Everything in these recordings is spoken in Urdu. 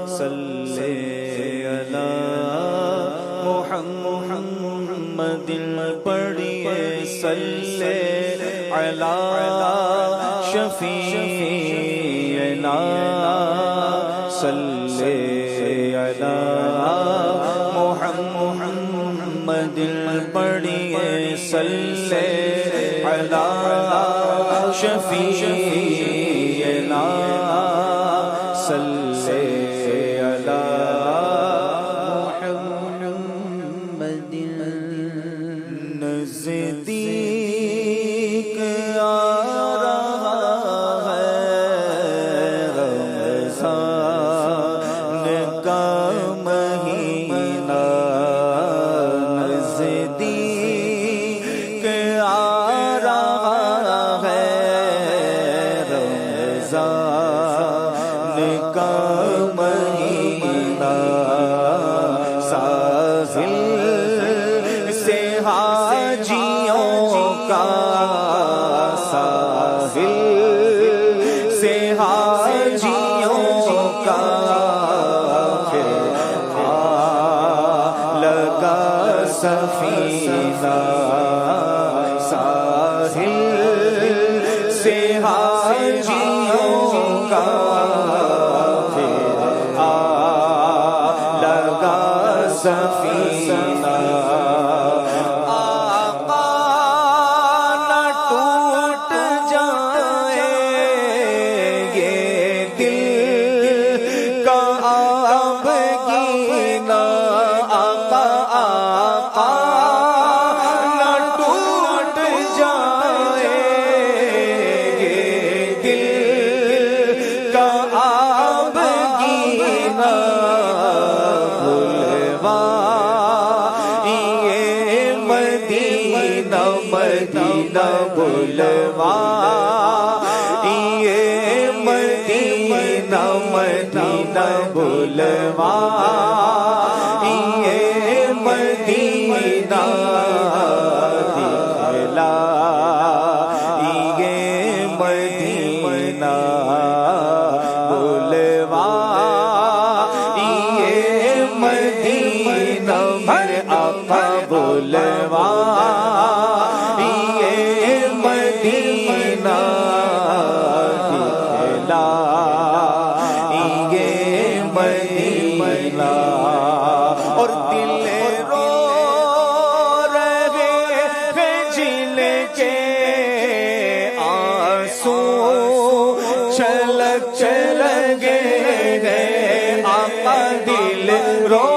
صلی علی محمد پڑھیے صلی علی شفیعنا صلی علی محمد پڑھیے صلی علی شفیعنا صلی علی محمد نزدیک آ رہا ہے رمضان کا مہینہ نزدیک آ رہا ہے رمضان کا مہینہ ساحل سے حاجیوں کا ساحل سے حاجیوں کا لگا سفینہ ساحل سے حاجیوں کا لگا سفینہ آقا نہ ٹوٹ جائے یہ دل کا اب گینا آقا آقا نہ ٹوٹ جائے یہ دل کا اب گینا مدینہ بلوا یہ مدینہ مدینہ بلوا یہ مدینہ دکھلا یہ مدینہ بلوا یہ مدینہ میرے آقا بلوا مدینہ دکھلا یہ مدینہ اور دل رو رہے ہیں جن کے آنسو چھلک لگے ہیں آقا دل رو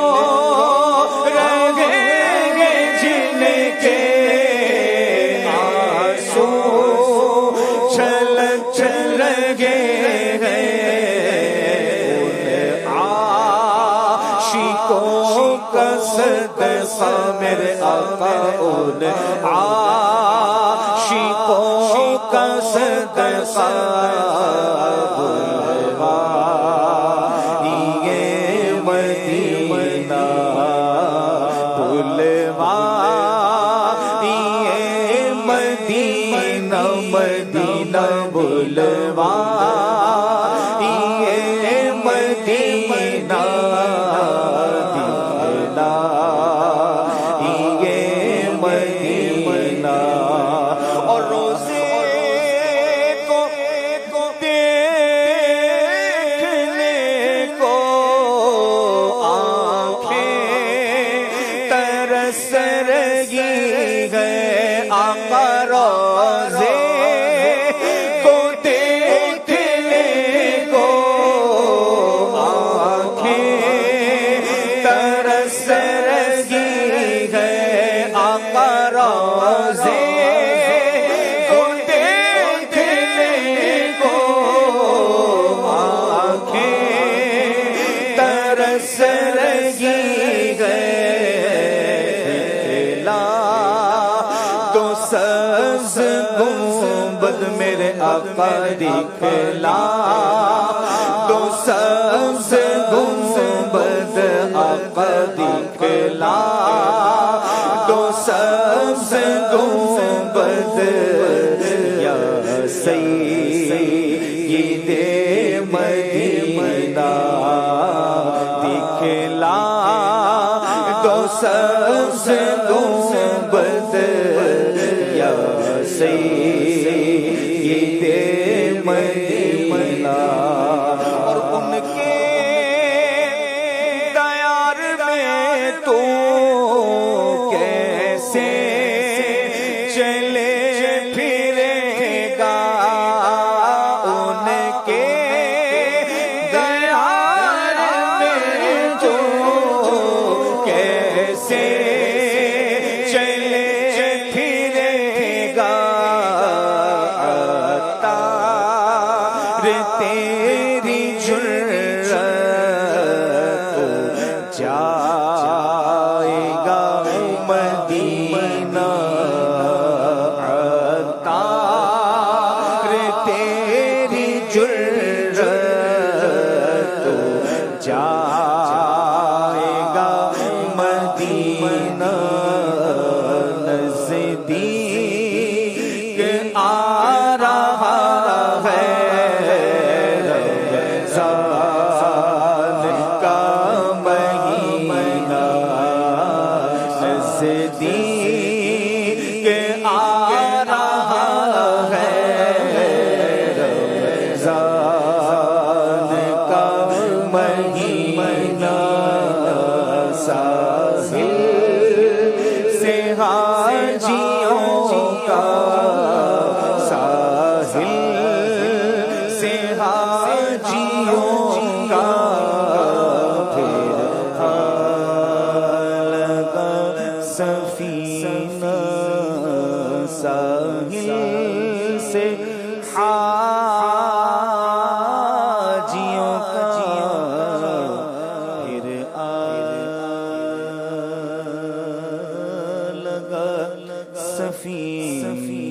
رہے ہیں جن کے لگے ہیں عاشقوں کا صدقہ میرے آقا ان عاشقوں کا صدقہ بلوا یہ مدینہ بلوا یہ مدینہ مدینہ بلوا یہ مدینہ دکھلا یہ مدینہ اور روزے کو دیکھنے کو آنکھیں ترس رہی ہے آقا روزے سبز گنبد میرے آقا دکھلا تو سبز گنبد آقا دکھلا تو سبز گنبد یا سید مدینہ مدینہ دکھلا دو سبز گنبد یا سید مدینہ اور ان کے دیار میں تو کیسے چلے پھرے گا ان کے دیار میں تو کیسے چلے پھرے گا عطار تیری جرأت جائے گا مدینہ عطار تیری جرأت جائے گا مدینہ نزدیک آ رہا ہے رمضان کا مہینہ نزدیک آ رہا ہے رمضان کا مہینہ ساحل سے حاجیوں کا ساحل سے حاجیوں کا پھر لگا سفینہ ساحل سے حاجیوں کا پھر لگا سفینہ